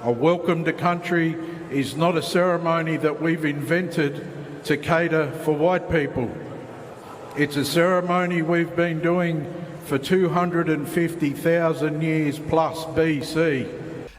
A welcome to country is not a ceremony that we've invented to cater for white people. It's a ceremony we've been doing for 250,000 years plus BC.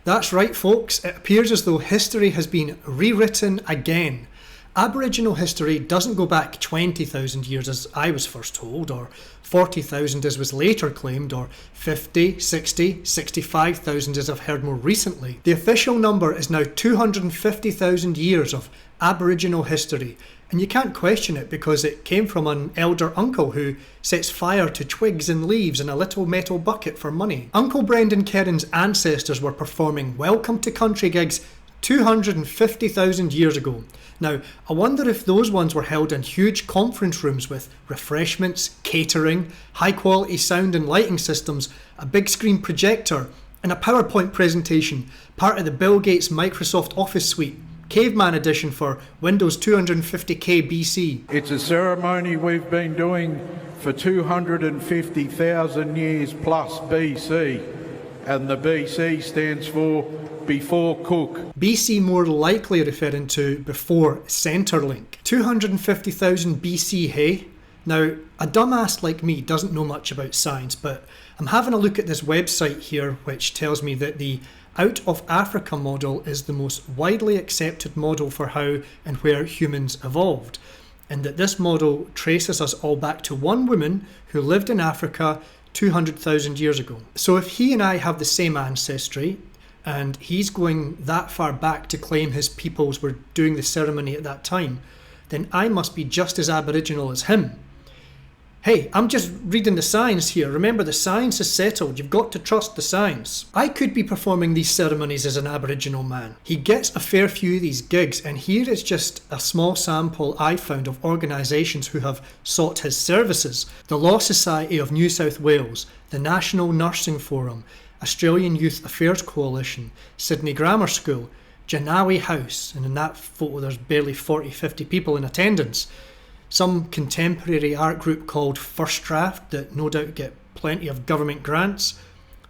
That's right, folks. It appears as though history has been rewritten again. Aboriginal history doesn't go back 20,000 years as I was first told, or 40,000 as was later claimed, or 50, 60, 65,000 as I've heard more recently. The official number is now 250,000 years of Aboriginal history, and you can't question it because it came from an elder uncle who sets fire to twigs and leaves in a little metal bucket for money. Uncle Brendan Kerrin's ancestors were performing Welcome to Country gigs 250,000 years ago. Now, I wonder if those ones were held in huge conference rooms with refreshments, catering, high quality sound and lighting systems, a big screen projector, and a PowerPoint presentation, part of the Bill Gates Microsoft Office suite, Caveman edition for Windows 250k BC. It's a ceremony we've been doing for 250,000 years plus BC, and the BC stands for before Cook. BC more likely referring to before Centrelink. 250,000 BC, hey? Now, a dumbass like me doesn't know much about science, but I'm having a look at this website here which tells me that the Out of Africa model is the most widely accepted model for how and where humans evolved, and that this model traces us all back to one woman who lived in Africa 200,000 years ago. So if he and I have the same ancestry, and he's going that far back to claim his peoples were doing the ceremony at that time, then I must be just as Aboriginal as him. Hey, I'm just reading the science here. Remember, the science is settled. You've got to trust the science. I could be performing these ceremonies as an Aboriginal man. He gets a fair few of these gigs, and here is just a small sample I found of organisations who have sought his services. The Law Society of New South Wales, the National Nursing Forum, Australian Youth Affairs Coalition, Sydney Grammar School, Janawi House, and in that photo there's barely 40-50 people in attendance. Some contemporary art group called First Draft that no doubt get plenty of government grants,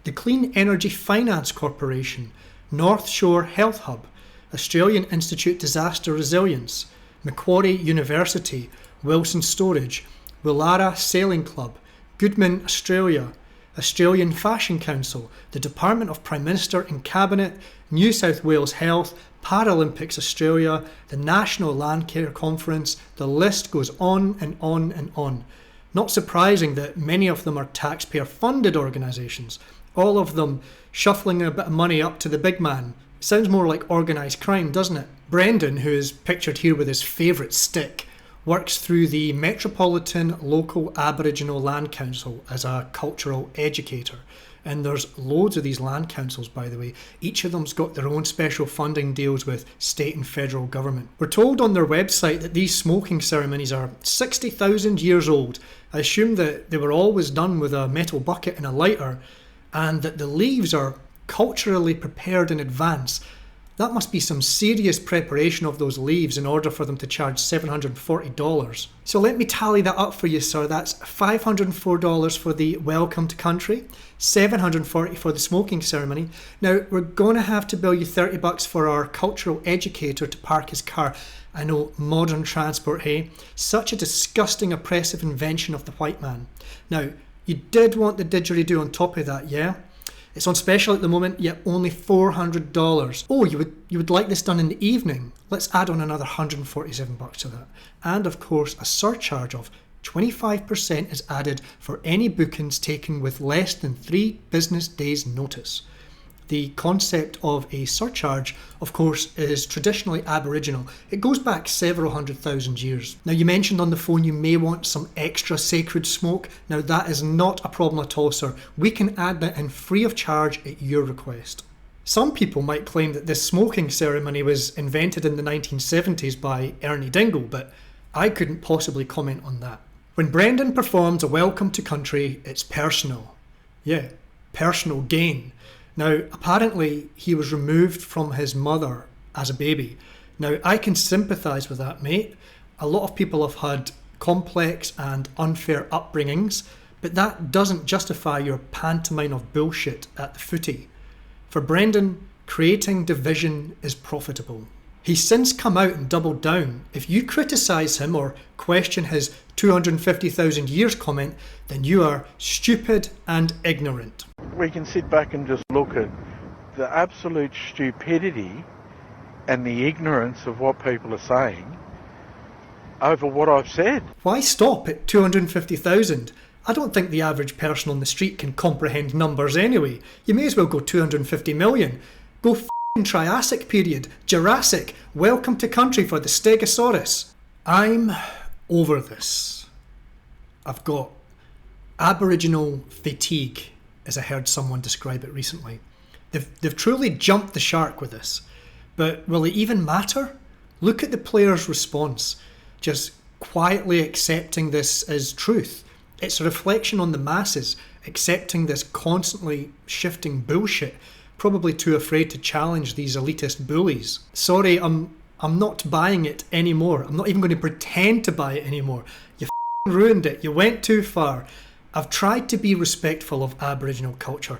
the Clean Energy Finance Corporation, North Shore Health Hub, Australian Institute Disaster Resilience, Macquarie University, Wilson Storage, Willara Sailing Club, Goodman Australia, Australian Fashion Council, the Department of Prime Minister and Cabinet, New South Wales Health, Paralympics Australia, the National Land Care Conference. The list goes on and on and on. Not surprising that many of them are taxpayer-funded organisations, all of them shuffling a bit of money up to the big man. Sounds more like organised crime, doesn't it? Brendan, who is pictured here with his favourite stick, works through the Metropolitan Local Aboriginal Land Council as a cultural educator. And there's loads of these land councils, by the way. Each of them's got their own special funding deals with state and federal government. We're told on their website that these smoking ceremonies are 60,000 years old. I assume that they were always done with a metal bucket and a lighter, and that the leaves are culturally prepared in advance. That must be some serious preparation of those leaves in order for them to charge $740. So let me tally that up for you, sir. That's $504 for the Welcome to Country, $740 for the smoking ceremony. Now, we're going to have to bill you $30 for our cultural educator to park his car. I know, modern transport, hey? Such a disgusting, oppressive invention of the white man. Now, you did want the didgeridoo on top of that, yeah? It's on special at the moment, yet only $400. Oh, you would like this done in the evening? Let's add on another $147 to that. And of course, a surcharge of 25% is added for any bookings taken with less than 3 business days notice. The concept of a surcharge, of course, is traditionally Aboriginal. It goes back several 100,000 years. Now, you mentioned on the phone you may want some extra sacred smoke. Now, that is not a problem at all, sir. We can add that in free of charge at your request. Some people might claim that this smoking ceremony was invented in the 1970s by Ernie Dingle, but I couldn't possibly comment on that. When Brendan performs a Welcome to Country, it's personal. Yeah, personal gain. Now, apparently, he was removed from his mother as a baby. Now, I can sympathise with that, mate. A lot of people have had complex and unfair upbringings, but that doesn't justify your pantomime of bullshit at the footy. For Brendan, Creating division is profitable. He's since come out and doubled down. If you criticise him or question his 250,000 years comment, then you are stupid and ignorant. We can sit back and just look at the absolute stupidity and the ignorance of what people are saying over what I've said. Why stop at 250,000? I don't think the average person on the street can comprehend numbers anyway. You may as well go 250 million. Go f***ing Triassic period, Jurassic, welcome to country for the Stegosaurus. I'm over this. I've got Aboriginal fatigue, as I heard someone describe it recently. They've truly jumped the shark with this. But will it even matter? Look at the players' response. Just quietly accepting this as truth. It's a reflection on the masses, accepting this constantly shifting bullshit, probably too afraid to challenge these elitist bullies. Sorry, I'm not buying it anymore. I'm not even going to pretend to buy it anymore. You f***ing ruined it. You went too far. I've tried to be respectful of Aboriginal culture.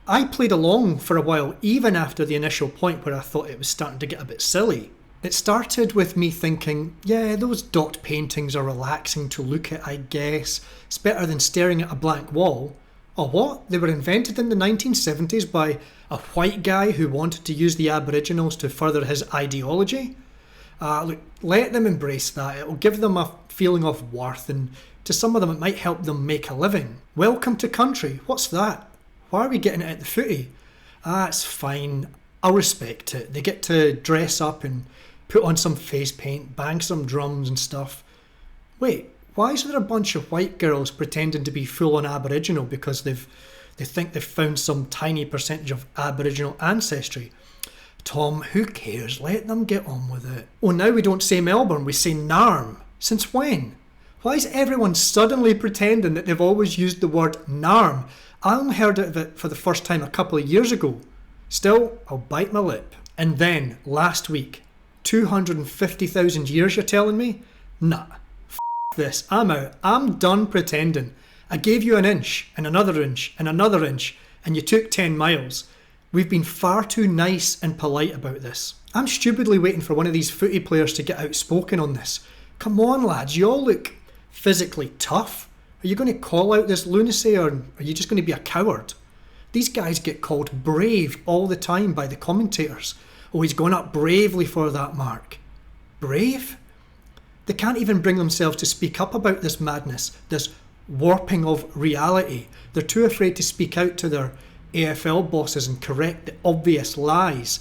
I played along for a while, even after the initial point where I thought it was starting to get a bit silly. It started with me thinking, yeah, those dot paintings are relaxing to look at, I guess. It's better than staring at a blank wall. Oh, what? They were invented in the 1970s by a white guy who wanted to use the Aboriginals to further his ideology? Look, let them embrace that. It will give them a feeling of worth, and to some of them it might help them make a living. Welcome to country. What's that? Why are we getting it at the footy? It's fine. I'll respect it. They get to dress up and put on some face paint, bang some drums and stuff. Wait, why is there a bunch of white girls pretending to be full-on Aboriginal because they think they've found some tiny percentage of Aboriginal ancestry? Tom, who cares? Let them get on with it. Oh, now we don't say Melbourne, we say Narm. Since when? Why is everyone suddenly pretending that they've always used the word Narm? I only heard of it for the first time a couple of years ago. Still, I'll bite my lip. And then, last week, 250,000 years you're telling me? Nah, f*** this, I'm out. I'm done pretending. I gave you an inch, and another inch, and another inch, and you took 10 miles. We've been far too nice and polite about this. I'm stupidly waiting for one of these footy players to get outspoken on this. Come on lads, you all look physically tough. Are you going to call out this lunacy, or are you just going to be a coward? These guys get called brave all the time by the commentators. Oh, he's gone up bravely for that mark. Brave? They can't even bring themselves to speak up about this madness, this warping of reality. They're too afraid to speak out to their AFL bosses and correct the obvious lies.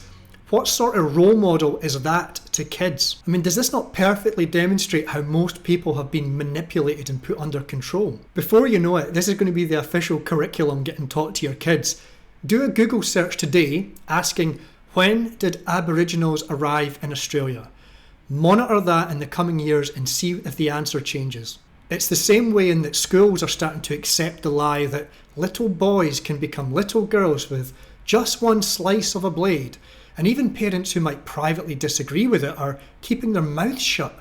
What sort of role model is that to kids? I mean, does this not perfectly demonstrate how most people have been manipulated and put under control? Before you know it, this is going to be the official curriculum getting taught to your kids. Do a Google search today asking, when did Aboriginals arrive in Australia? Monitor that in the coming years and see if the answer changes. It's the same way in that schools are starting to accept the lie that little boys can become little girls with just one slice of a blade. And even parents who might privately disagree with it are keeping their mouths shut.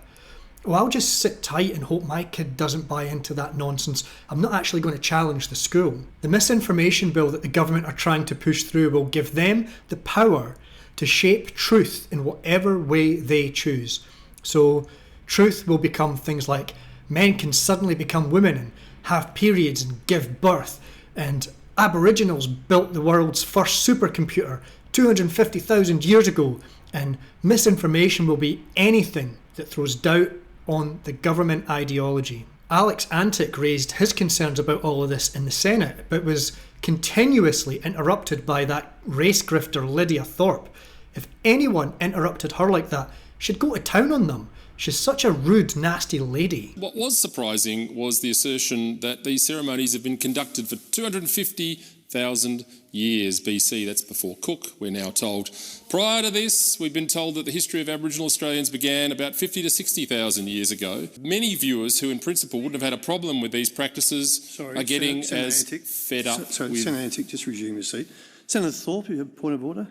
Well, I'll just sit tight and hope my kid doesn't buy into that nonsense. I'm not actually going to challenge the school. The misinformation bill that the government are trying to push through will give them the power to shape truth in whatever way they choose. So truth will become things like men can suddenly become women and have periods and give birth, and Aboriginals built the world's first supercomputer 250,000 years ago, and misinformation will be anything that throws doubt on the government ideology. Alex Antic raised his concerns about all of this in the Senate, but was continuously interrupted by that race grifter Lydia Thorpe. If anyone interrupted her like that, she'd go to town on them. She's such a rude, nasty lady. What was surprising was the assertion that these ceremonies have been conducted for 250,000 years BC. That's before Cook, we're now told. Prior to this, we've been told that the history of Aboriginal Australians began about 50 to 60,000 years ago. Many viewers who in principle wouldn't have had a problem with these practices are getting as fed up with... Senator Antic, just resume your seat. Senator Thorpe, you have a point of order?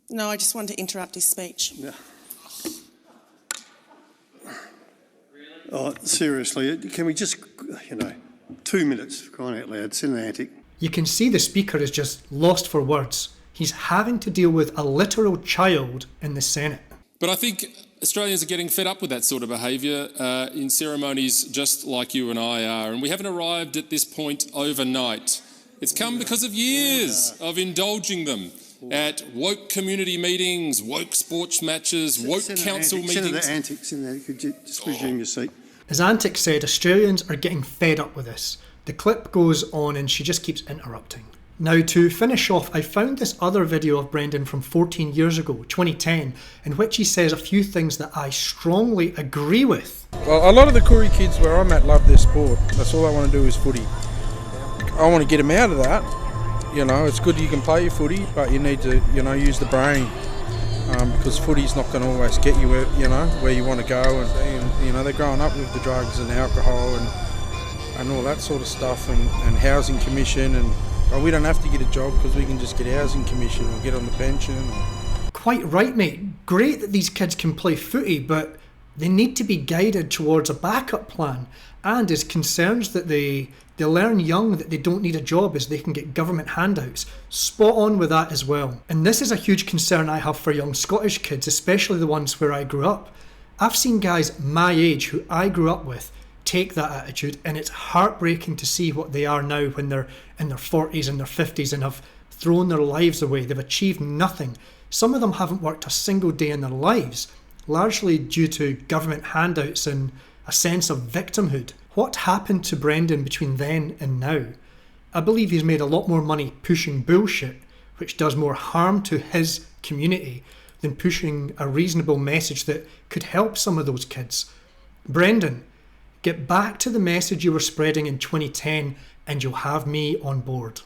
No, I just wanted to interrupt his speech. Yeah. Oh, seriously, can we just, 2 minutes, crying out loud. Senator Antic. You can see the speaker is just lost for words. He's having to deal with a literal child in the Senate. But I think Australians are getting fed up with that sort of behaviour in ceremonies, just like you and I are. And we haven't arrived at this point overnight. It's come because of years of indulging them at woke community meetings, woke sports matches, woke council meetings. Senator Antics in there, could you just resume your seat? As Antic said, Australians are getting fed up with this. The clip goes on and she just keeps interrupting. Now, to finish off, I found this other video of Brendan from 14 years ago, 2010, in which he says a few things that I strongly agree with. Well, a lot of the Koori kids where I'm at love their sport. That's all I want to do is footy. I want to get them out of that. You know, it's good you can play your footy, but you need to, you know, use the brain. Because footy's not going to always get you, where you want to go. And you know, they're growing up with the drugs and alcohol and all that sort of stuff, and housing commission and... Well, we don't have to get a job because we can just get housing commission or get on the pension. Quite right, mate. Great that these kids can play footy, but they need to be guided towards a backup plan. And his concerns that they learn young that they don't need a job as they can get government handouts. Spot on with that as well. And this is a huge concern I have for young Scottish kids, especially the ones where I grew up. I've seen guys my age who I grew up with take that attitude, and it's heartbreaking to see what they are now when they're in their 40s and their 50s and have thrown their lives away. They've achieved nothing. Some of them haven't worked a single day in their lives, largely due to government handouts and a sense of victimhood. What happened to Brendan between then and now? I believe he's made a lot more money pushing bullshit, which does more harm to his community than pushing a reasonable message that could help some of those kids. Brendan, get back to the message you were spreading in 2010 and you'll have me on board.